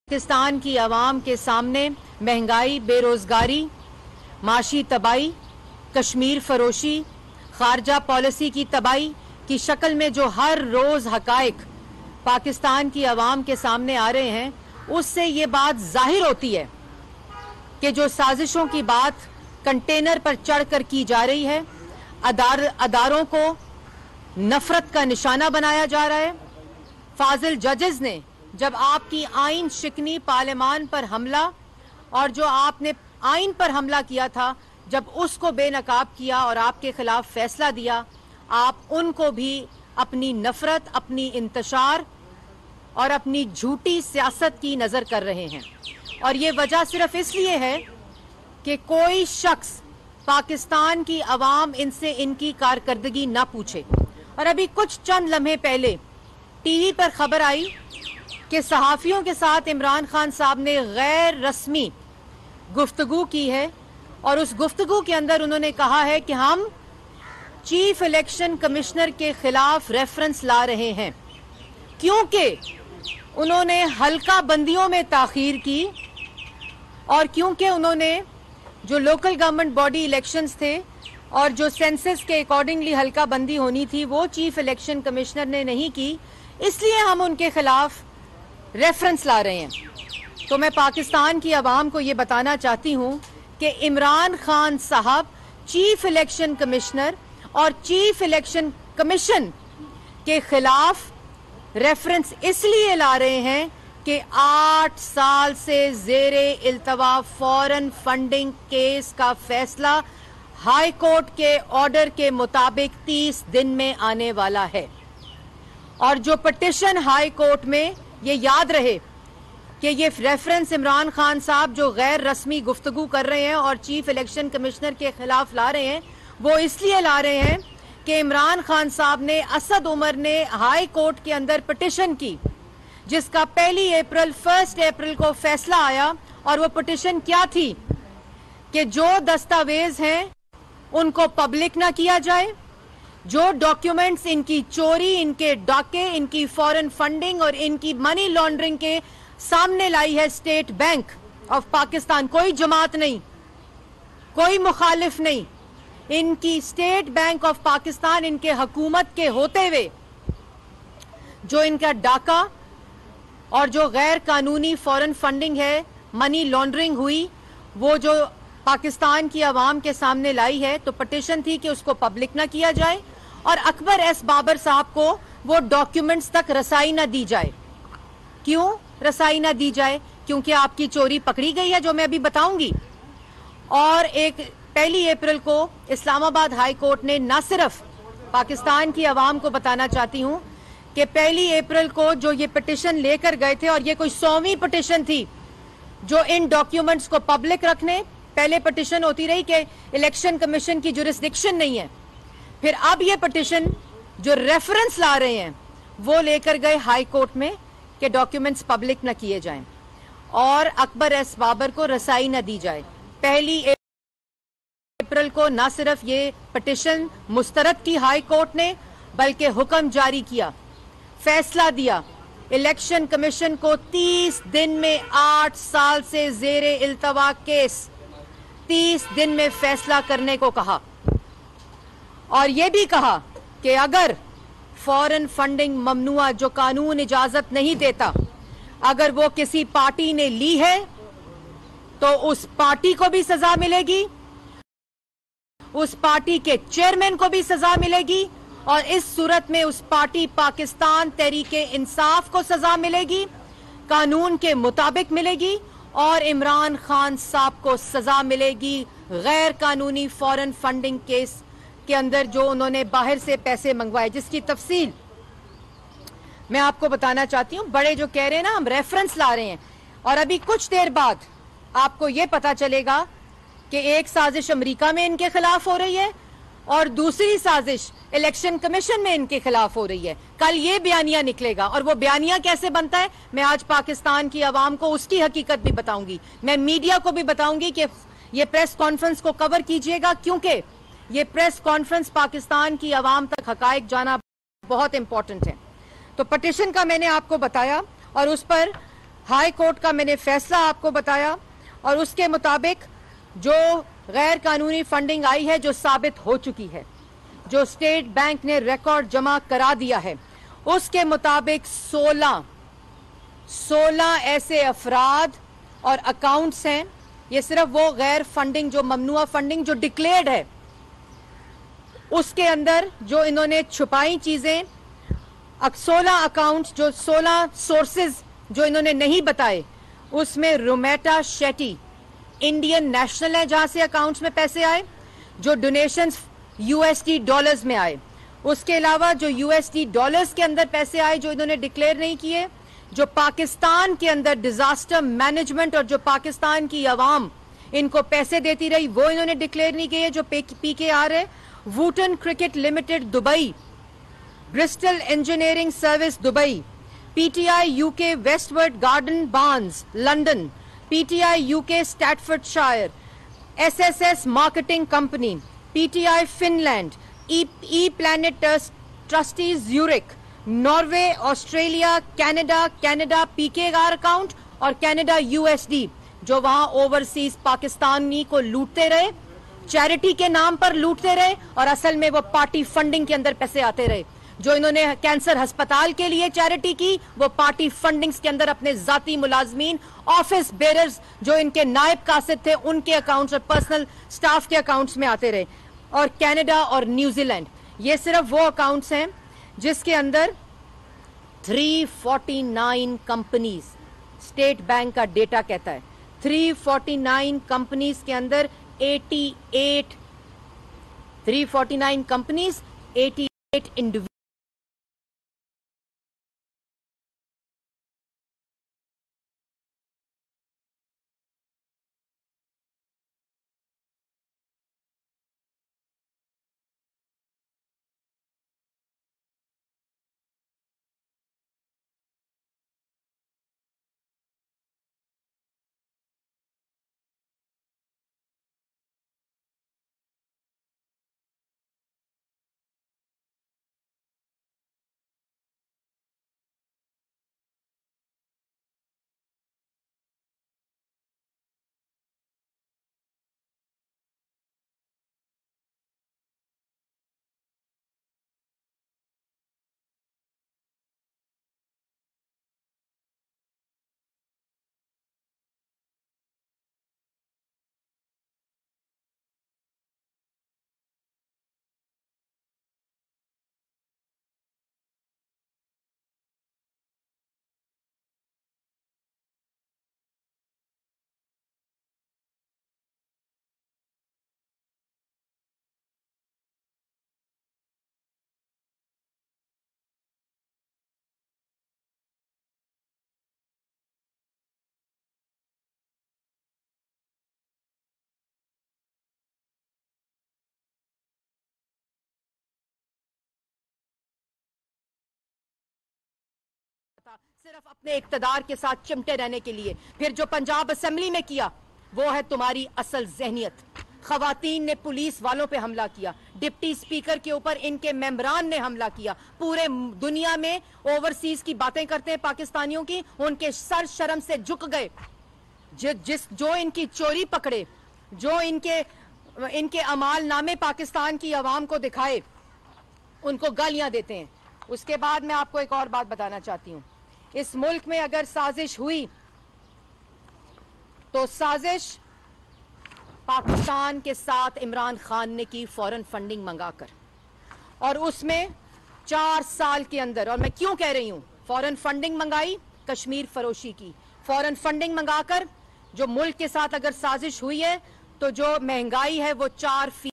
पाकिस्तान की आवाम के सामने महंगाई, बेरोजगारी, माशी तबाही, कश्मीर फरोशी, खारजा पॉलिसी की तबाही की शक्ल में जो हर रोज हकायक पाकिस्तान की आवाम के सामने आ रहे हैं, उससे ये बात जाहिर होती है कि जो साजिशों की बात कंटेनर पर चढ़कर की जा रही है, अदारों को नफरत का निशाना बनाया जा रहा है। फाजिल जजेस ने जब आपकी आइन शिकनी पार्लियामान पर हमला और जो आपने आइन पर हमला किया था, जब उसको बेनकाब किया और आपके खिलाफ फैसला दिया, आप उनको भी अपनी नफरत, अपनी इंतशार और अपनी झूठी सियासत की नजर कर रहे हैं। और ये वजह सिर्फ इसलिए है कि कोई शख्स पाकिस्तान की आवाम इनसे इनकी कारकर्दगी ना पूछे। और अभी कुछ चंद लम्हे पहले टीवी पर खबर आई कि सहाफियों के साथ इमरान खान साहब ने गैर रस्मी गुफ्तगू की है और उस गुफ्तगू के अंदर उन्होंने कहा है कि हम चीफ इलेक्शन कमिश्नर के खिलाफ रेफरेंस ला रहे हैं क्योंकि उन्होंने हल्का बंदियों में ताखीर की और क्योंकि उन्होंने जो लोकल गवर्नमेंट बॉडी इलेक्शंस थे और जो सेंसस के अकॉर्डिंगली हल्का बंदी होनी थी वो चीफ इलेक्शन कमिश्नर ने नहीं की, इसलिए हम उनके खिलाफ रेफरेंस ला रहे हैं। तो मैं पाकिस्तान की आवाम को ये बताना चाहती हूँ कि इमरान खान साहब चीफ इलेक्शन कमिश्नर और चीफ इलेक्शन कमीशन के खिलाफ रेफरेंस इसलिए ला रहे हैं कि 8 साल से जेरे इल्तवा फॉरेन फंडिंग केस का फैसला हाई कोर्ट के ऑर्डर के मुताबिक 30 दिन में आने वाला है। और जो पिटीशन हाई कोर्ट में, ये याद रहे कि ये रेफरेंस इमरान खान साहब जो गैर रस्मी गुफ्तगू कर रहे हैं और चीफ इलेक्शन कमिश्नर के खिलाफ ला रहे हैं, वो इसलिए ला रहे हैं कि इमरान खान साहब ने, असद उमर ने हाई कोर्ट के अंदर पिटीशन की जिसका 1 अप्रैल को फैसला आया। और वो पिटीशन क्या थी कि जो दस्तावेज हैं उनको पब्लिक ना किया जाए, जो डॉक्यूमेंट्स इनकी चोरी, इनके डाके, इनकी फॉरेन फंडिंग और इनकी मनी लॉन्ड्रिंग के सामने लाई है स्टेट बैंक ऑफ पाकिस्तान, कोई जमात नहीं, कोई मुखालिफ नहीं, इनकी स्टेट बैंक ऑफ पाकिस्तान, इनके हुकूमत के होते हुए जो इनका डाका और जो गैर कानूनी फॉरेन फंडिंग है, मनी लॉन्ड्रिंग हुई, वो जो पाकिस्तान की आवाम के सामने लाई है, तो पिटीशन थी कि उसको पब्लिक ना किया जाए और अकबर एस बाबर साहब को वो डॉक्यूमेंट्स तक रसाई ना दी जाए। क्यों रसाई ना दी जाए? क्योंकि आपकी चोरी पकड़ी गई है, जो मैं अभी बताऊंगी। और 1 अप्रैल को इस्लामाबाद हाई कोर्ट ने न सिर्फ पाकिस्तान की आवाम को बताना चाहती हूं कि 1 अप्रैल को जो ये पिटीशन लेकर गए थे, और ये कोई 100वीं पिटीशन थी जो इन डॉक्यूमेंट्स को पब्लिक रखने, पहले पिटीशन होती रही कि इलेक्शन कमीशन की जुरिस्डिक्शन नहीं है, फिर अब ये पिटीशन जो रेफरेंस ला रहे हैं वो लेकर गए हाई कोर्ट में कि डॉक्यूमेंट्स पब्लिक न किए जाएं और अकबर एस बाबर को रसाई न दी जाए। 1 अप्रैल को न सिर्फ ये पिटीशन मुस्तरद की हाई कोर्ट ने, बल्कि हुक्म जारी किया, फैसला दिया, इलेक्शन कमीशन को 30 दिन में 8 साल से जेरे इल्तवा केस 30 दिन में फैसला करने को कहा। और यह भी कहा कि अगर फॉरेन फंडिंग ममनुआ, जो कानून इजाजत नहीं देता, अगर वो किसी पार्टी ने ली है तो उस पार्टी को भी सजा मिलेगी, उस पार्टी के चेयरमैन को भी सजा मिलेगी और इस सूरत में उस पार्टी पाकिस्तान तहरीके इंसाफ को सजा मिलेगी, कानून के मुताबिक मिलेगी और इमरान खान साहब को सजा मिलेगी गैर कानूनी फॉरेन फंडिंग केस के अंदर जो उन्होंने बाहर से पैसे मंगवाए, जिसकी तफसील मैं आपको बताना चाहती हूं। बड़े जो कह रहे हैं ना हम रेफरेंस ला रहे हैं, और अभी कुछ देर बाद आपको यह पता चलेगा कि एक साजिश अमेरिका में इनके खिलाफ हो रही है और दूसरी साजिश इलेक्शन कमीशन में इनके खिलाफ हो रही है। कल ये बयानिया निकलेगा और वो बयानिया कैसे बनता है, मैं आज पाकिस्तान की आवाम को उसकी हकीकत भी बताऊंगी। मैं मीडिया को भी बताऊंगी कि ये प्रेस कॉन्फ्रेंस को कवर कीजिएगा, क्योंकि ये प्रेस कॉन्फ्रेंस पाकिस्तान की आवाम तक हकायक जाना बहुत इंपॉर्टेंट है। तो पिटीशन का मैंने आपको बताया और उस पर ہائی کورٹ کا میں نے فیصلہ آپ کو بتایا اور اس کے مطابق جو غیر قانونی فنڈنگ آئی ہے جو ثابت ہو چکی ہے، جو اسٹیٹ بینک نے ریکارڈ جمع کرا دیا ہے، اس کے مطابق 16 ایسے افراد اور اکاؤنٹس ہیں. یہ صرف وہ غیر فنڈنگ جو ممنوعہ فنڈنگ جو ڈکلیئرڈ ہے اس کے اندر جو انہوں نے چھپائی چیزیں، 16 اکاؤنٹس جو 16 سورسز جو انہوں نے نہیں بتائے، اس میں رومیٹا شیٹی انڈین نیشنل ہے جہاں سے اکاؤنٹس میں پیسے آئے، جو donations you S D dollars میں آئے. اس کے علاوہ جو یو ایس ڈی ڈالرز کے اندر پیسے آئے جو انہوں نے ڈکلیئر نہیں کیے، جو پاکستان کے اندر ڈیزاسٹر مینجمنٹ اور جو پاکستان کی عوام ان کو پیسے دیتی رہی وہ انہوں نے ڈکلیئر نہیں کیے، جو پی کے آر ہے، Wootton cricket limited Dubai, Bristol engineering service Dubai, P T I U K West Ward Garden Barnes London, P T I U K Staffordshire, S S S marketing company, P T I Finland, E plant trustees Zurich, Norway, Australia, Canada P K R account اور Canada U S D جو وہاں overseas Pakistani کو لوٹتے رہے، charity کے نام پر لوٹتے رہے اور اصل میں وہ پارٹی فنڈنگ کے اندر پیسے آتے رہے. جو انہوں نے کینسر ہسپتال کے لیے چیریٹی کی وہ پارٹی فنڈنگز کے اندر اپنے ذاتی ملازمین، آفس بیررز جو ان کے نائب قاصد تھے ان کے اکاؤنٹس اور پرسنل سٹاف کے اکاؤنٹس میں آتے رہے. اور کینیڈا اور نیوزی لینڈ یہ صرف وہ اکاؤنٹس ہیں جس کے اندر 349 کمپنیز، اسٹیٹ بینک کا ڈیٹا کہتا ہے 349 کمپنیز کے اندر 349 کمپنیز 88 انڈیویجول صرف اپنے اقتدار کے ساتھ چمٹے رہنے کے لیے. پھر جو پنجاب اسمبلی میں کیا وہ ہے تمہاری اصل ذہنیت. خواتین نے پولیس والوں پہ حملہ کیا، ڈپٹی سپیکر کے اوپر ان کے ممبران نے حملہ کیا، پورے دنیا میں اوورسیز کی باتیں کرتے ہیں پاکستانیوں کی، ان کے سر شرم سے جھک گئے. جو ان کی چوری پکڑے، جو ان کے اعمال نامے پاکستان کی عوام کو دکھائے، ان کو گالیاں دیتے ہیں. اس کے بعد میں آپ کو ایک اور بات بتانا چاہتی ہوں. اس ملک میں اگر سازش ہوئی تو سازش پاکستان کے ساتھ عمران خان نے کی فورن فنڈنگ منگا کر، اور اس میں 4 سال کے اندر، اور میں کیوں کہہ رہی ہوں فورن فنڈنگ منگائی، کشمیر فروشی کی فورن فنڈنگ منگا کر جو ملک کے ساتھ اگر سازش ہوئی ہے تو جو مہنگائی ہے وہ 4%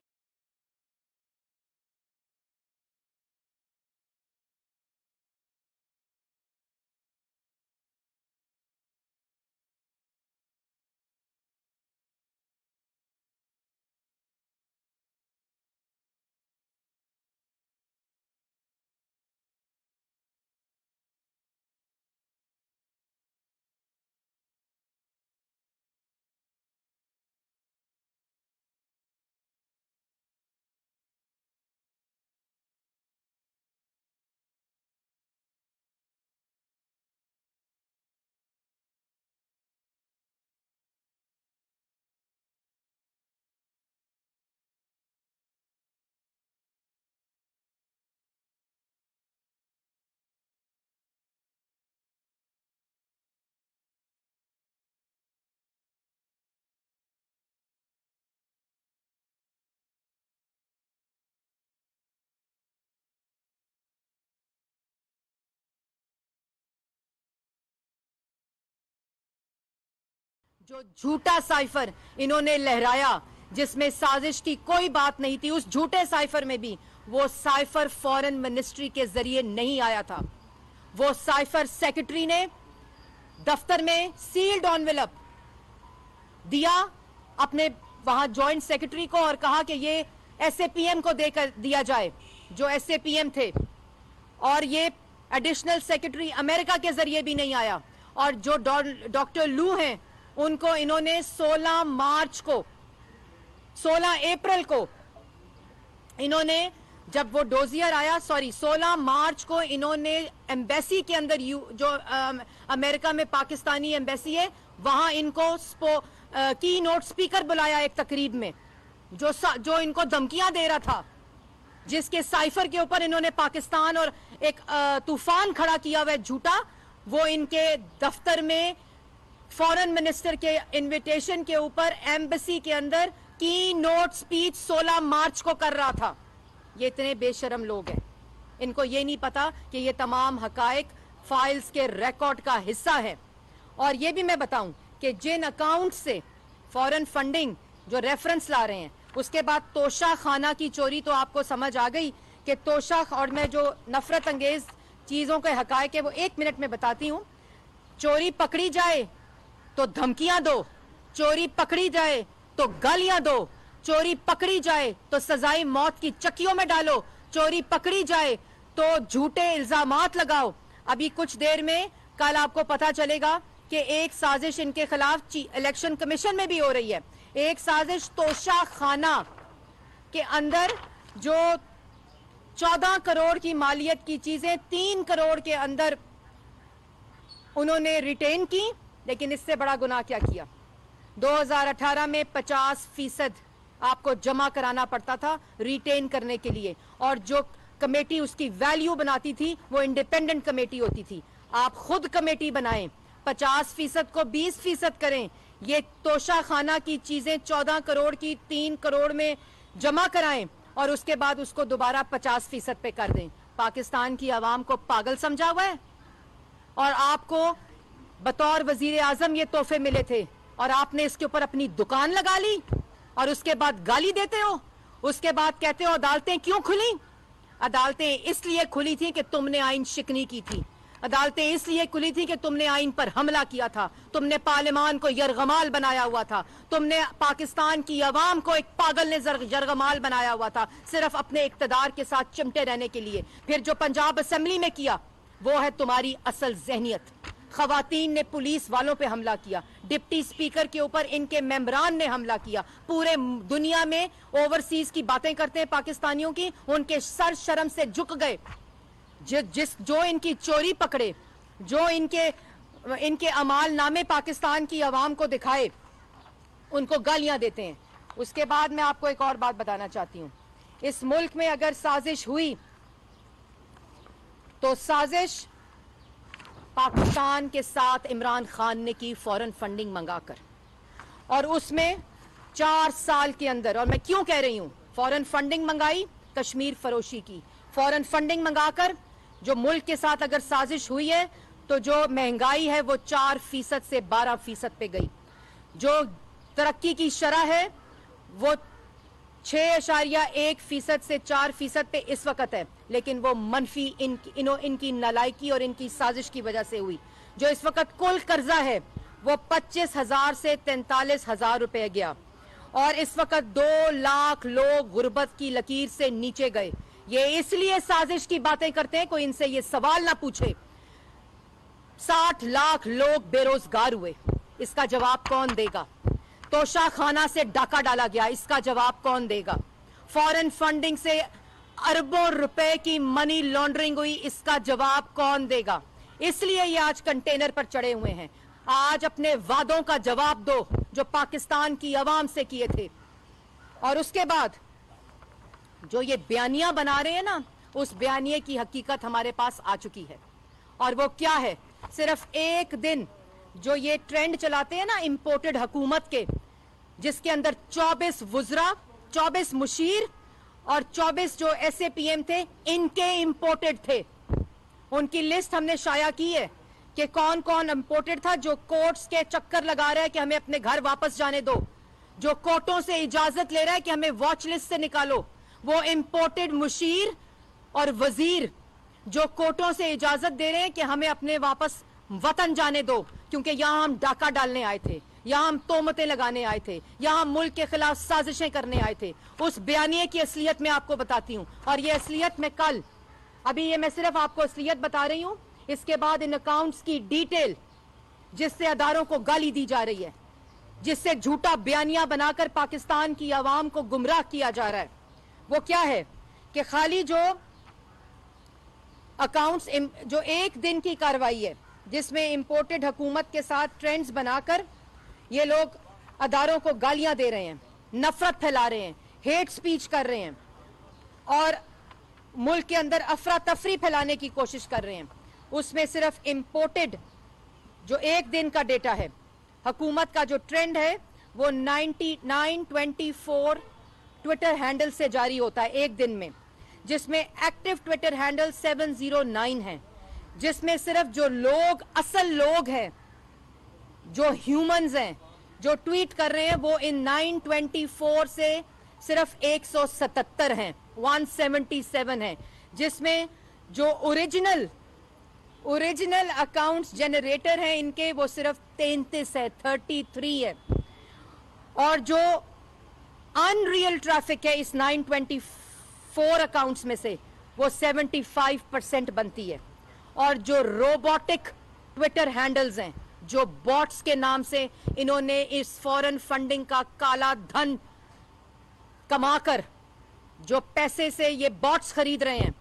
जो झूठा साइफर इन्होंने लहराया जिसमें साजिश की कोई बात नहीं थी, उस झूठे साइफर में भी वो साइफर फॉरेन मिनिस्ट्री के जरिए नहीं आया था। वो साइफर सेक्रेटरी ने दफ्तर में सील्ड एनवेलप दिया अपने वहां जॉइंट सेक्रेटरी को और कहा कि ये एसएपीएम को देकर दिया जाए, जो एसएपीएम थे, और ये एडिशनल सेक्रेटरी अमेरिका के जरिए भी नहीं आया। और जो डॉक्टर लू हैं उनको इन्होंने 16 अप्रैल को इन्होंने, जब वो डोजियर आया, 16 मार्च को इन्होंने एम्बेसी के अंदर जो अमेरिका में पाकिस्तानी एम्बेसी है वहां इनको की नोट स्पीकर बुलाया एक तकरीब में, जो इनको धमकियां दे रहा था, जिसके साइफर के ऊपर इन्होंने पाकिस्तान और एक तूफान खड़ा किया हुआ झूठा। वो इनके दफ्तर में फॉरेन मिनिस्टर के इनविटेशन के ऊपर एम्बेसी के अंदर की नोट स्पीच 16 मार्च को कर रहा था। ये इतने बेशरम लोग हैं, इनको ये नहीं पता कि ये तमाम हकायक फाइल्स के रिकॉर्ड का हिस्सा है। और ये भी मैं बताऊं कि जिन अकाउंट से फॉरेन फंडिंग जो रेफरेंस ला रहे हैं, उसके बाद तोशा खाना की चोरी, तो आपको समझ आ गई कि तोशा, और मैं जो नफरत अंगेज चीजों के हकायक है वो 1 मिनट में बताती हूं। चोरी पकड़ी जाए तो धमकियां दो, चोरी पकड़ी जाए तो गालियां दो, चोरी पकड़ी जाए तो सजाई मौत की चक्कियों में डालो, चोरी पकड़ी जाए तो झूठे इल्जामात लगाओ। अभी कुछ देर में कल आपको पता चलेगा कि एक साजिश इनके खिलाफ इलेक्शन कमीशन में भी हो रही है। एक साजिश तोशा खाना के अंदर जो 14 करोड़ की मालियत की चीजें 3 करोड़ के अंदर उन्होंने रिटेन की, लेकिन इससे बड़ा गुनाह क्या किया। 2018 में 50% आपको जमा कराना पड़ता था रिटेन करने के लिए, और जो कमेटी उसकी वैल्यू बनाती थी वो इंडिपेंडेंट कमेटी होती थी। आप खुद कमेटी बनाएं, 50% को 20% करें, ये तोशा खाना की चीजें 14 करोड़ की 3 करोड़ में जमा कराएं और उसके बाद उसको दोबारा 50% पे कर दें। पाकिस्तान की आवाम को पागल समझा हुआ है। और आपको बतौर वजीर आजम ये तोहफे मिले थे और आपने इसके ऊपर अपनी दुकान लगा ली और उसके बाद गाली देते हो। उसके बाद कहते हो अदालतें क्यों खुली। अदालतें इसलिए खुली थी कि तुमने आइन शिकनी की थी। अदालतें इसलिए खुली थी कि तुमने आइन पर हमला किया था, तुमने पार्लियामान को यरगमाल बनाया हुआ था, तुमने पाकिस्तान की आवाम को एक पागल ने यरगमाल बनाया हुआ था, सिर्फ अपने इक्तदार के साथ चिमटे रहने के लिए। फिर जो पंजाब असेंबली में किया वो है तुम्हारी असल जहनियत। खवातीन ने पुलिस वालों पे हमला किया, डिप्टी स्पीकर के ऊपर इनके मेंबरान ने हमला किया। पूरे दुनिया में ओवरसीज की बातें करते हैं पाकिस्तानियों की, उनके सर शर्म से झुक गए। जो इनकी चोरी पकड़े, जो इनके अमाल नामे पाकिस्तान की आवाम को दिखाए, उनको गालियां देते हैं। उसके बाद मैं आपको एक और बात बताना चाहती हूं। इस मुल्क में अगर साजिश हुई तो साजिश पाकिस्तान के साथ इमरान खान ने की फॉरेन फंडिंग मंगाकर, और उसमें 4 साल के अंदर, और मैं क्यों कह रही हूं फॉरेन फंडिंग मंगाई, कश्मीर फरोशी की फॉरेन फंडिंग मंगाकर जो मुल्क के साथ अगर साजिश हुई है तो जो महंगाई है वो 4% से 12% पे गई। जो तरक्की की शरह है वो 6.1% से 4% पे इस वक्त है, लेकिन वो मनफी इनकी नालायकी और इनकी साजिश की वजह से हुई। जो इस वक्त कुल कर्जा है वो 25,000 से 43,000 रुपए गया, और इस वक्त 2 लाख लोग गुर्बत की लकीर से नीचे गए। ये इसलिए साजिश की बातें करते हैं, कोई इनसे ये सवाल ना पूछे। 60 लाख लोग बेरोजगार हुए, इसका जवाब कौन देगा। तोशा खाना से डाका डाला गया, इसका जवाब कौन देगा। फॉरेन फंडिंग से अरबों रुपए की मनी लॉन्ड्रिंग हुई, इसका जवाब कौन देगा। इसलिए ये आज कंटेनर पर चढ़े हुए हैं। आज अपने वादों का जवाब दो जो पाकिस्तान की आवाम से किए थे। और उसके बाद जो ये बयानियां बना रहे हैं ना, उस बयानिए की हकीकत हमारे पास आ चुकी है। और वो क्या है, सिर्फ एक दिन जो ये ट्रेंड चलाते हैं ना इंपोर्टेड हुकूमत के, जिसके अंदर 24 वुजरा, 24 मुशीर और 24 जो एसएपीएम थे, इनके इंपोर्टेड थे। उनकी लिस्ट हमने शाया की है کہ کون کون امپورٹڈ تھا جو کورٹس کے چکر لگا رہا ہے کہ ہمیں اپنے گھر واپس جانے دو, جو کورٹوں سے اجازت لے رہا ہے کہ ہمیں واچ لسٹ سے نکالو, وہ امپورٹڈ مشیر اور وزیر جو کورٹوں سے اجازت دے رہے ہیں کہ ہمیں اپنے واپس وطن جانے دو, کیونکہ یہاں ہم ڈاکہ ڈالنے آئے تھے, یہاں ہم تہمتیں لگانے آئے تھے, یہاں ہم ملک کے خلاف سازشیں کرنے آئے تھے. اس بیانیے کی اصلیت میں آپ کو بتاتی ہوں, اور یہ اصلیت میں کل, ابھی یہ میں صرف آپ کو اصلیت بتا رہی ہوں, اس کے بعد ان اکاؤنٹس کی ڈیٹیل جس سے اداروں کو گالی دی جا رہی ہے, جس سے جھوٹا بیانیہ بنا کر پاکستان کی عوام کو گمراہ کیا جا رہا ہے, وہ کیا ہے کہ خالی جو اکاؤنٹس, جو ایک دن کی کارروائی ہے جس میں امپورٹڈ حکومت کے ساتھ ٹرینڈز بنا کر یہ لوگ اداروں کو گالیاں دے رہے ہیں, نفرت پھیلا رہے ہیں, ہیٹ سپیچ کر رہے ہیں اور ملک کے اندر افراتفری پھیلانے کی کوشش کر رہے ہیں, اس میں صرف امپورٹڈ جو ایک دن کا ڈیٹا ہے, حکومت کا جو ٹرینڈ ہے وہ 924 ٹویٹر ہینڈل سے جاری ہوتا ہے ایک دن میں, جس میں ایکٹیو ٹویٹر ہینڈل 709 ہیں, جس میں صرف جو لوگ, اصل لوگ ہیں, جو ہیومنز ہیں, جو ٹویٹ کر رہے ہیں, وہ ان 924 سے صرف 177 ہیں, 177 ہیں, جس میں جو اوریجنل اکاؤنٹس جنریٹر ہیں ان کے وہ صرف 33 ہے, 33 ہے, اور جو ان ریئل ٹریفک ہے اس 924 اکاؤنٹس میں سے وہ 75% بنتی ہے, اور جو روبوٹک ٹویٹر ہینڈلز ہیں, جو باٹس کے نام سے انہوں نے اس فورن فنڈنگ کا کالا دھن کما کر جو پیسے سے یہ باٹس خرید رہے ہیں,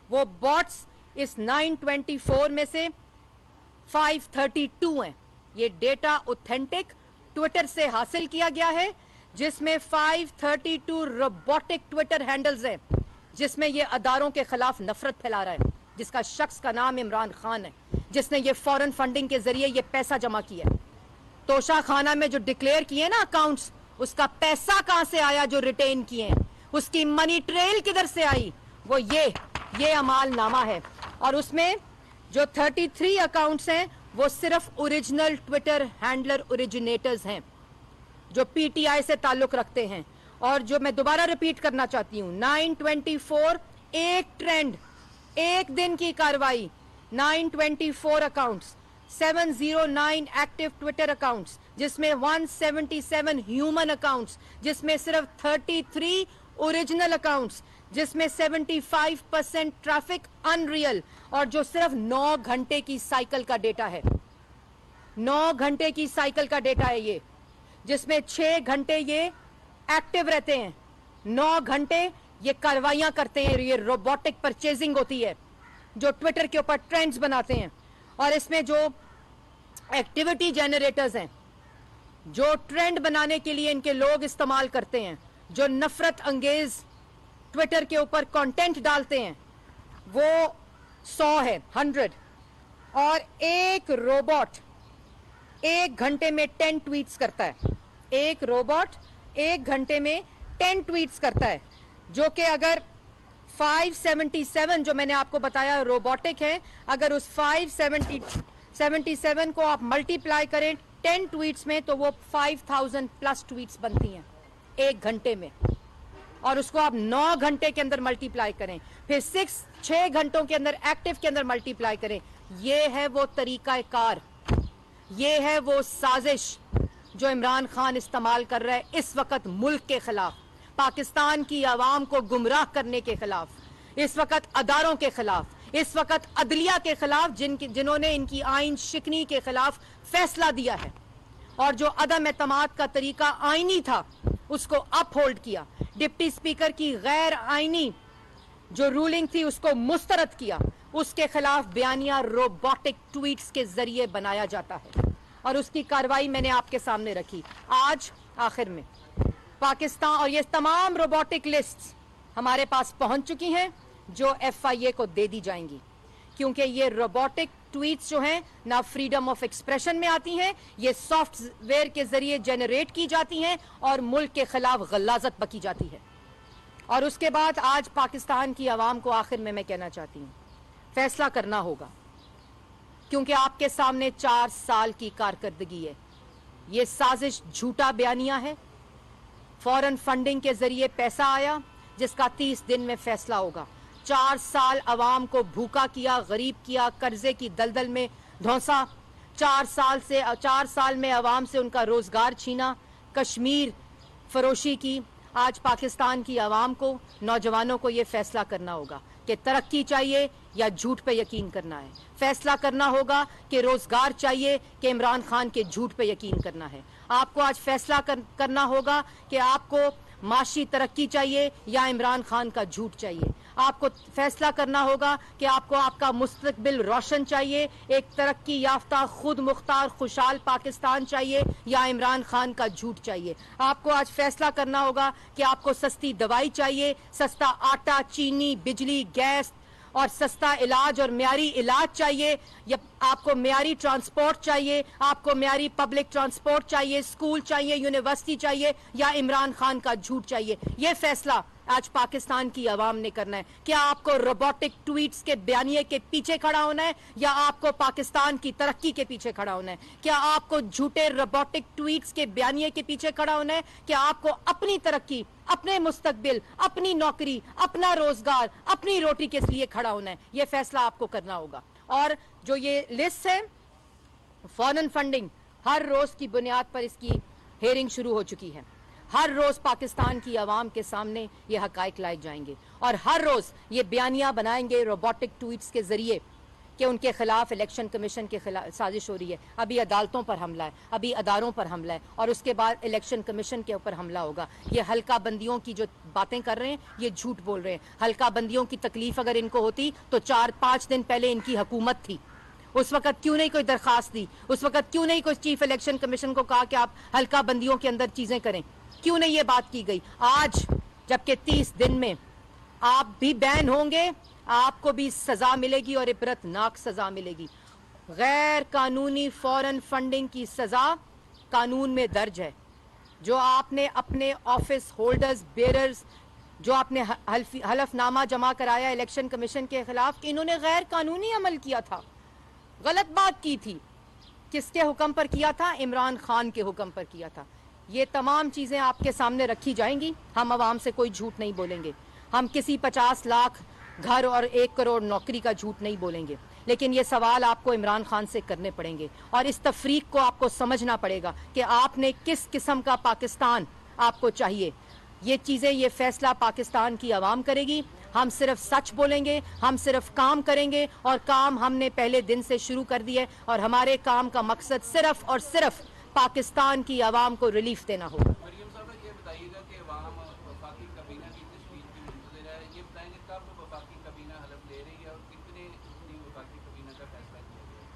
وہ باٹس اس 924 میں سے 532 ہیں. یہ ڈیٹا اوتھینٹک ٹویٹر سے حاصل کیا گیا ہے, جس میں 532 روبوٹک ٹویٹر ہینڈلز ہیں, جس میں یہ اداروں کے خلاف نفرت پھیلا رہا ہے, جس کا شخص کا نام عمران خان ہے, جس نے یہ فورن فنڈنگ کے ذریعے یہ پیسہ جمع کیا ہے. توشہ خانہ میں جو ڈکلیئر کیے نا اکاؤنٹس, اس کا پیسہ کہاں سے آیا جو ریٹین کیے ہیں, اس کی منی ٹریل کدھر سے آئی, وہ یہ عمال نامہ ہے. اور اس میں جو 33 اکاؤنٹس ہیں وہ صرف اوریجنل ٹویٹر ہینڈلر اوریجنیٹرز ہیں جو پی ٹی آئی سے تعلق رکھتے ہیں. اور جو میں دوبارہ ریپیٹ کرنا چاہتی ہوں, 924 ایک ٹرینڈ, ایک دن کی کاروائی, 924 اکاؤنٹس, 709 ایکٹیو ٹویٹر اکاؤنٹس, جس میں 177 ہیومن اکاؤنٹس, جس میں صرف 33 اوریجنل اکاؤنٹس, جس میں 75% ٹریفک ان ریئل, اور جو صرف 9 گھنٹے کی سائیکل کا ڈیٹا ہے, 9 گھنٹے کی سائیکل کا ڈیٹا ہے یہ, جس میں 6 گھنٹے یہ ایکٹیو رہتے ہیں, 9 گھنٹے یہ کاروائیاں کرتے ہیں, یہ روبوٹک پرچیزنگ ہوتی ہے جو ٹویٹر کے اوپر ٹرینڈز بناتے ہیں. اور اس میں جو ایکٹیویٹی جنریٹرز ہیں, جو ٹرینڈ بنانے کے لیے ان کے لوگ استعمال کرتے ہیں, جو نفرت انگیز ٹویٹر کے اوپر کانٹینٹ ڈالتے ہیں, وہ 100 ہے, 100. اور ایک روبوٹ ایک گھنٹے میں 10 ٹویٹس کرتا ہے, ایک روبوٹ ایک گھنٹے میں 10 ٹویٹس کرتا ہے, جو کہ اگر 577 جو میں نے آپ کو بتایا روبوٹک ہے, اگر اس 577 کو آپ ملٹی پلائی کریں 10 ٹویٹس میں تو وہ 5000 پلس ٹویٹس بنتی ہیں ایک گھنٹے میں, اور اس کو آپ 9 گھنٹے کے اندر ملٹی پلائی کریں, پھر 6 گھنٹوں کے اندر ایکٹیو کے اندر ملٹی پلائی کریں. یہ ہے وہ طریقہ کار, یہ ہے وہ سازش جو عمران خان استعمال کر رہا ہے اس وقت ملک کے خلاف, پاکستان کی عوام کو گمراہ کرنے کے خلاف, اس وقت اداروں کے خلاف, اس وقت عدلیہ کے خلاف, جنہوں نے ان کی آئین شکنی کے خلاف فیصلہ دیا ہے, اور جو عدم اعتماد کا طریقہ آئینی تھا اس کو اپ ہولڈ کیا, ڈپٹی اسپیکر کی غیر آئینی جو رولنگ تھی اس کو مسترد کیا, اس کے خلاف بیانیہ روبوٹک ٹویٹس کے ذریعے بنایا جاتا ہے, اور اس کی کاروائی میں نے آپ کے سامنے رکھی آج آخر میں. پاکستان اور یہ تمام روبوٹک لسٹس ہمارے پاس پہنچ چکی ہیں جو ایف آئی اے کو دے دی جائیں گی, کیونکہ یہ روبوٹک ٹویٹس جو ہیں نہ فریڈم آف ایکسپریشن میں آتی ہیں, یہ سافٹ ویئر کے ذریعے جنریٹ کی جاتی ہیں اور ملک کے خلاف غلاظت بکی جاتی ہے. اور اس کے بعد آج پاکستان کی عوام کو آخر میں کہنا چاہتی ہوں, فیصلہ کرنا ہوگا. क्योंकि आपके सामने 4 साल की कारकर्दगी है। ये साजिश झूठा बयानिया है। फॉरेन फंडिंग के जरिए पैसा आया जिसका 30 दिन में फैसला होगा। 4 साल अवाम को भूखा किया, गरीब किया, कर्जे की दलदल में धौंसा। 4 साल में अवाम से उनका रोजगार छीना, कश्मीर फरोशी की। आज पाकिस्तान की अवाम को, नौजवानों को ये फैसला करना होगा कि तरक्की चाहिए या झूठ पे यकीन करना है। फैसला करना होगा कि रोजगार चाहिए कि इमरान खान के झूठ पे यकीन करना है। आपको आज फैसला करना होगा कि आपको माशी तरक्की चाहिए या इमरान खान का झूठ चाहिए। आपको फैसला करना होगा कि आपको आपका मुस्तकबिल रोशन चाहिए, एक तरक्की याफ्ता खुद मुख्तार खुशहाल पाकिस्तान चाहिए या इमरान खान का झूठ चाहिए। आपको आज फैसला करना होगा कि आपको सस्ती दवाई चाहिए, सस्ता आटा, चीनी, बिजली, गैस और सस्ता इलाज और म्यारी इलाज चाहिए, या आपको म्यारी ट्रांसपोर्ट चाहिए, आपको म्यारी पब्लिक ट्रांसपोर्ट चाहिए, स्कूल चाहिए, यूनिवर्सिटी चाहिए या इमरान खान का झूठ चाहिए। यह फैसला आज पाकिस्तान की आवाम ने करना है। क्या आपको रोबोटिक ट्वीट्स के बयानिए के पीछे खड़ा होना है या आपको पाकिस्तान की तरक्की के पीछे खड़ा होना है? क्या आपको झूठे रोबोटिक ट्वीट्स के बयानिए के पीछे खड़ा होना है? क्या आपको अपनी तरक्की, अपने मुस्तकबिल, अपनी नौकरी, अपना रोजगार, अपनी रोटी के लिए खड़ा होना है? यह फैसला आपको करना होगा। और जो ये लिस्ट है फॉरेन फंडिंग, हर रोज की बुनियाद पर इसकी हेयरिंग शुरू हो चुकी है। हर रोज पाकिस्तान की आवाम के सामने ये हकायक लाए जाएंगे और हर रोज ये बयानियां बनाएंगे रोबोटिक ट्वीट्स के जरिए कि उनके खिलाफ इलेक्शन कमीशन के खिलाफ साजिश हो रही है। अभी अदालतों पर हमला है, अभी अदारों पर हमला है और उसके बाद इलेक्शन कमीशन के ऊपर हमला होगा। ये हल्का बंदियों की जो बातें कर रहे हैं ये झूठ बोल रहे हैं। हल्का बंदियों की तकलीफ अगर इनको होती तो 4-5 दिन पहले इनकी हुकूमत थी, उस वक्त क्यों नहीं कोई दरखास्त दी? उस वक्त क्यों नहीं कोई चीफ इलेक्शन कमीशन को कहा कि आप हल्का बंदियों के अंदर चीजें करें? क्यों नहीं ये बात की गई? आज जबकि 30 दिन में आप भी बैन होंगे, आपको भी सजा मिलेगी और इबरतनाक सजा मिलेगी। गैर कानूनी फॉरेन फंडिंग की सजा कानून में दर्ज है। जो आपने अपने ऑफिस होल्डर्स, बेयरर्स, जो आपने हलफनामा जमा कराया इलेक्शन कमीशन के खिलाफ कि इन्होंने गैर कानूनी अमल किया था, गलत बात की थी, किसके हुक्म पर किया था? इमरान खान के हुक्म पर किया था। ये तमाम चीजें आपके सामने रखी जाएंगी। हम आवाम से कोई झूठ नहीं बोलेंगे। हम किसी 50 लाख घर और 1 करोड़ नौकरी का झूठ नहीं बोलेंगे। लेकिन ये सवाल आपको इमरान खान से करने पड़ेंगे और इस तफरीक को आपको समझना पड़ेगा कि आपने किस किस्म का पाकिस्तान आपको चाहिए। ये चीजें, ये फैसला पाकिस्तान की आवाम करेगी। हम सिर्फ सच बोलेंगे, हम सिर्फ काम करेंगे और काम हमने पहले दिन से शुरू कर दिया है और हमारे काम का मकसद सिर्फ और सिर्फ पाकिस्तान की आवाम को रिलीफ देना होगा। मरियम साहब, ये बताइएगा कि अवाम वफाकी काबीना की तशकील की मुंतज़िर है। ये बताएंगे कब वफाकी काबीना हलफ ले रही है और कितने वफाकी काबीना का फैसला किया गया?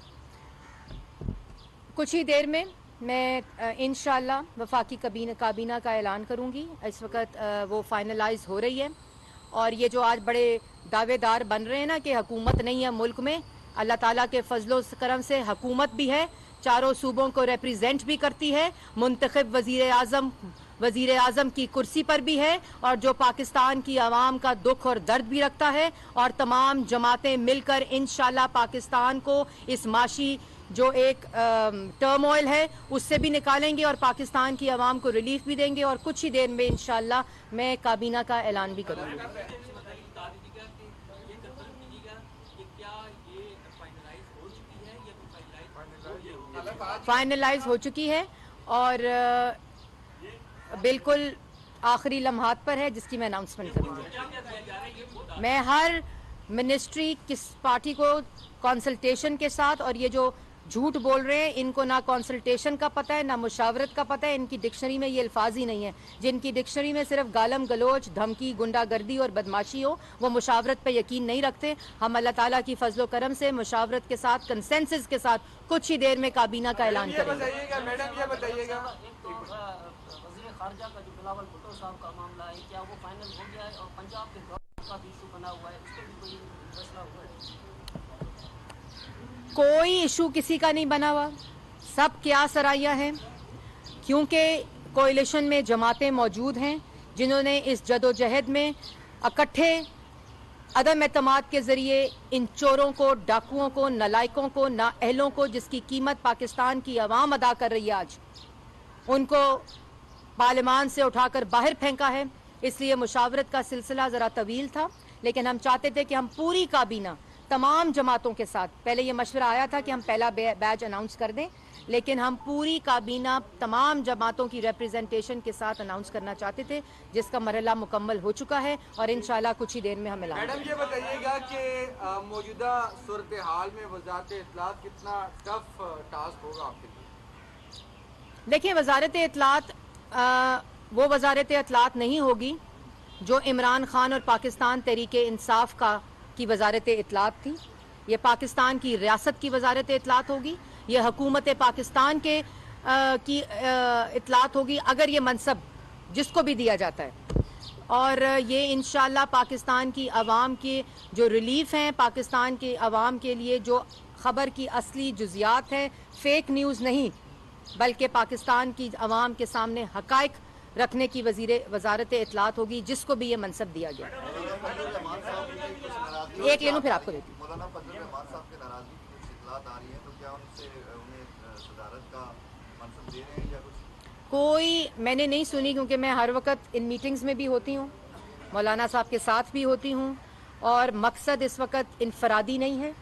कुछ ही देर में मैं इंशाअल्लाह वफाकी काबीना का ऐलान करूंगी। इस वक्त वो फाइनलाइज हो रही है और ये जो आज बड़े दावेदार बन रहे हैं ना कि हुकूमत नहीं है मुल्क में, अल्लाह ताला के फजलो करम से हुकूमत भी है, चारों सूबों को रिप्रेजेंट भी करती है, मुंतखब वजीर आजम की कुर्सी पर भी है और जो पाकिस्तान की आवाम का दुख और दर्द भी रखता है। और तमाम जमातें मिलकर इंशाल्लाह पाकिस्तान को इस माशी जो एक टर्मोइल है उससे भी निकालेंगे और पाकिस्तान की आवाम को रिलीफ भी देंगे। और कुछ ही देर में इंशाल्लाह मैं काबीना का ऐलान भी करूंगी। फाइनलाइज हो चुकी है और बिल्कुल आखिरी लम्हात पर है जिसकी मैं अनाउंसमेंट करूंगी। मैं हर मिनिस्ट्री किस पार्टी को कंसल्टेशन के साथ, और ये जो झूठ बोल रहे हैं इनको ना कंसल्टेशन का पता है ना मुशावरत का पता है, इनकी डिक्शनरी में ये अल्फाज ही नहीं है। जिनकी डिक्शनरी में सिर्फ गालम गलोच, धमकी, गुंडागर्दी और बदमाशी हो वो मुशावरत पे यकीन नहीं रखते। हम अल्लाह ताला की फजलो करम से मुशावरत के साथ, कंसेंसस के साथ कुछ ही देर में काबीना का ऐलान करेंगे। मैडम ये बताइएगा, वज़ीर ख़ारजा का जो बिलावल भुट्टो साहब का मामला है क्या वो फाइनल हो गया है? और पंजाब के गवर्नर का भी इशू बना हुआ है, उसको भी कोई फैसला हुआ है? कोई इशू किसी का नहीं बना हुआ, सब क्या सराइयां हैं, क्योंकि कोalition में जमातें मौजूद हैं जिन्होंने इस जदोजहद में इकट्ठे अदम एतमाद के ज़रिए इन चोरों को, डाकुओं को, नालायकों को, नाअहलों को, जिसकी कीमत पाकिस्तान की आवाम अदा कर रही है आज, उनको पार्लियामान से उठाकर बाहर फेंका है। इसलिए मुशावरत का सिलसिला ज़रा तवील था, लेकिन हम चाहते थे कि हम पूरी काबीना तमाम जमातों के साथ, पहले ये मशवरा आया था कि हम पहला बैच अनाउंस कर दें, लेकिन हम पूरी काबीना तमाम जमातों की रिप्रेजेंटेशन के साथ अनाउंस करना चाहते थे, जिसका मरहला मुकम्मल हो चुका है और इंशाल्लाह कुछ ही देर में हम ऐलान करेंगे। मैडम ये बताइएगा कि मौजूदा सूरत हाल में वज़ारत इत्तलात कितना टफ टास्क होगा आपके लिए? देखिए, वज़ारत इत्तलात वो वज़ारत इत्तलात नहीं होगी जो इमरान खान और पाकिस्तान तहरीक इंसाफ की वज़ारत इत्तलात थी। ये पाकिस्तान की रियासत की वज़ारत इत्तलात होगी, ये हुकूमत पाकिस्तान की इत्तलात होगी अगर ये मनसब जिसको भी दिया जाता है। और ये इंशाल्लाह पाकिस्तान की आवाम के जो रिलीफ हैं, पाकिस्तान के आवाम के लिए जो ख़बर की असली जुज़ियात है, फेक न्यूज़ नहीं, बल्कि पाकिस्तान की आवाम के सामने हक़ाइक़ रखने की वज़ारत इत्तलात होगी, जिसको भी ये मनसब दिया गया। एक ले लूँ फिर आपको देती हूँ। मौलाना फजल रहमान साहब के नाराज़गी की कुछ इत्तलात आ रही हैं, तो क्या उनसे उन्हें सदारत का मनसब दे रहे हैं या कुछ? कोई मैंने नहीं सुनी, क्योंकि मैं हर वक्त इन मीटिंग्स में भी होती हूँ, मौलाना साहब के साथ भी होती हूँ, और मकसद इस वक्त इनफरादी नहीं है,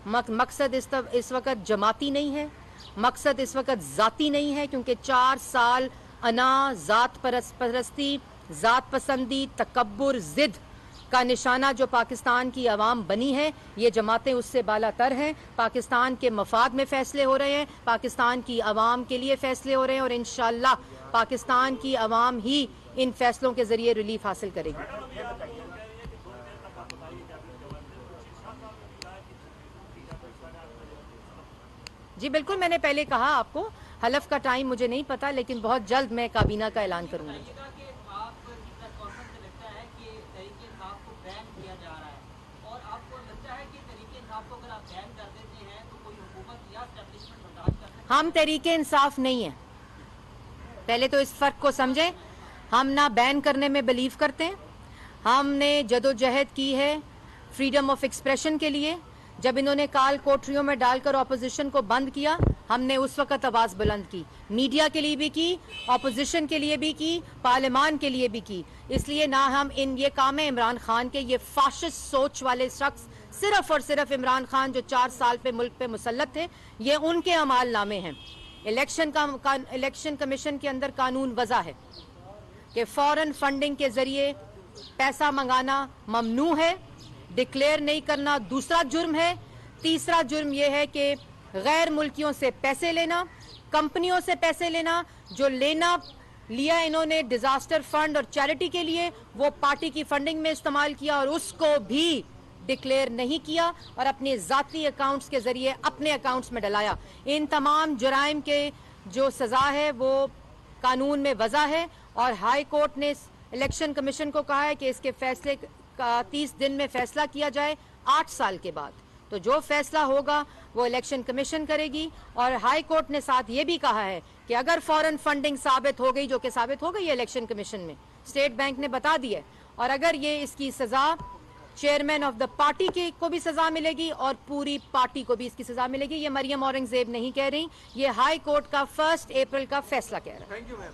मकसद इस वक्त जमाती नहीं है, मकसद इस वक्त ज़ाती नहीं है, क्योंकि 4 साल अना, ज़ात परस्ती, ज़ात पसंदी, तकब्बुर, ज़िद का निशाना जो पाकिस्तान की आवाम बनी है, ये जमातें उससे बालातर हैं। पाकिस्तान के मफाद में फ़ैसले हो रहे हैं, पाकिस्तान की आवाम के लिए फ़ैसले हो रहे हैं, और इंशाअल्लाह पाकिस्तान की आवाम ही इन फ़ैसलों के ज़रिए रिलीफ हासिल करेगी। जी बिल्कुल, मैंने पहले कहा आपको, हलफ का टाइम मुझे नहीं पता, लेकिन बहुत जल्द मैं काबीना का ऐलान करूंगी। हम तहरीके इंसाफ नहीं है, पहले तो इस फर्क को समझें। हम ना बैन करने में बिलीव करते हैं, हमने जदोजहद की है फ्रीडम ऑफ एक्सप्रेशन के लिए। जब इन्होंने काल कोठरियों में डालकर अपोजिशन को बंद किया, हमने उस वक्त आवाज़ बुलंद की, मीडिया के लिए भी की, अपोजिशन के लिए भी की, पार्लियामान के लिए भी की। इसलिए ना हम ये काम है इमरान खान के, ये फाशिस्ट सोच वाले शख्स, सिर्फ और सिर्फ इमरान खान जो 4 साल पे मुल्क पे मुसल्लत थे, ये उनके अमाल नामे हैं। इलेक्शन कमीशन के अंदर कानून वज़ा है कि फौरन फंडिंग के जरिए पैसा मंगाना ममनू है, डिक्लेयर नहीं करना दूसरा जुर्म है। तीसरा जुर्म यह है कि गैर मुल्कियों से पैसे लेना, कंपनियों से पैसे लेना, जो लिया इन्होंने डिजास्टर फंड और चैरिटी के लिए, वो पार्टी की फंडिंग में इस्तेमाल किया और उसको भी डिक्लेयर नहीं किया और अपने ज़ाती अकाउंट्स के जरिए अपने अकाउंट्स में डलाया। इन तमाम जुराइम के जो सज़ा है वो कानून में वज़ा है, और हाई कोर्ट ने इलेक्शन कमीशन को कहा है कि इसके फैसले का 30 दिन में फैसला किया जाए 8 साल के बाद। तो जो फैसला होगा वो इलेक्शन कमीशन करेगी, और हाई कोर्ट ने साथ ये भी कहा है कि अगर फॉरेन फंडिंग साबित हो गई, जो कि साबित हो गई है इलेक्शन कमीशन में, स्टेट बैंक ने बता दिया, और अगर ये इसकी सजा चेयरमैन ऑफ द पार्टी को भी सजा मिलेगी और पूरी पार्टी को भी इसकी सजा मिलेगी। ये मरियम औरंगजेब नहीं कह रही, ये हाई कोर्ट का 1 अप्रैल का फैसला कह रहा है। Thank you ma'am.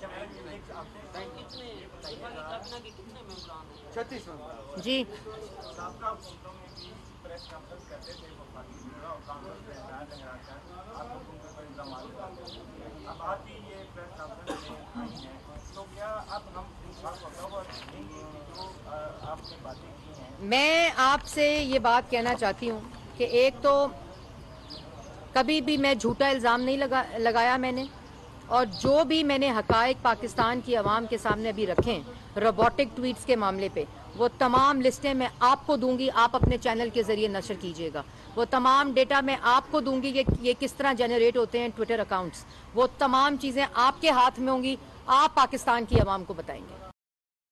36 जी मैं आपसे ये बात कहना चाहती हूँ कि एक तो कभी भी मैं झूठा इल्ज़ाम नहीं लगाया मैंने, और जो भी मैंने हक़ाइक़ पाकिस्तान की आवाम के सामने अभी रखें रोबोटिक ट्वीट्स के मामले पे, वो तमाम लिस्टें मैं आपको दूंगी, आप अपने चैनल के ज़रिए नशर कीजिएगा। वो तमाम डेटा मैं आपको दूंगी कि ये किस तरह जनरेट होते हैं ट्विटर अकाउंट्स, वो तमाम चीज़ें आपके हाथ में होंगी, आप पाकिस्तान की आवाम को बताएंगे।